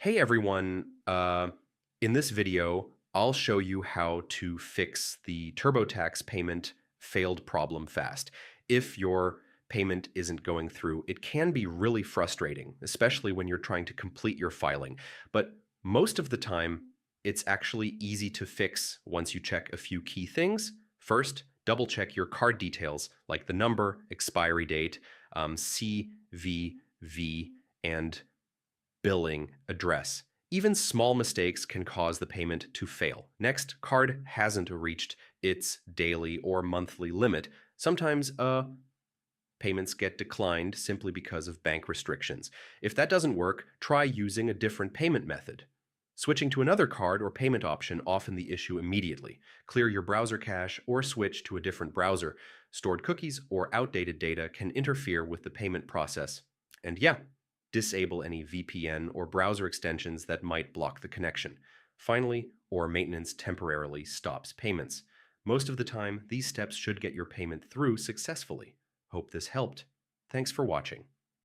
Hey everyone, in this video, I'll show you how to fix the TurboTax payment failed problem fast. If your payment isn't going through, it can be really frustrating, especially when you're trying to complete your filing. But most of the time, it's actually easy to fix once you check a few key things. First, double check your card details like the number, expiry date, CVV, and billing address. Even small mistakes can cause the payment to fail. Next, card hasn't reached its daily or monthly limit. Sometimes payments get declined simply because of bank restrictions. If that doesn't work, try using a different payment method. Switching to another card or payment option often the issue immediately. Clear your browser cache or switch to a different browser. Stored cookies or outdated data can interfere with the payment process. And yeah, disable any VPN or browser extensions that might block the connection. Finally, or maintenance temporarily stops payments. Most of the time, these steps should get your payment through successfully. Hope this helped. Thanks for watching.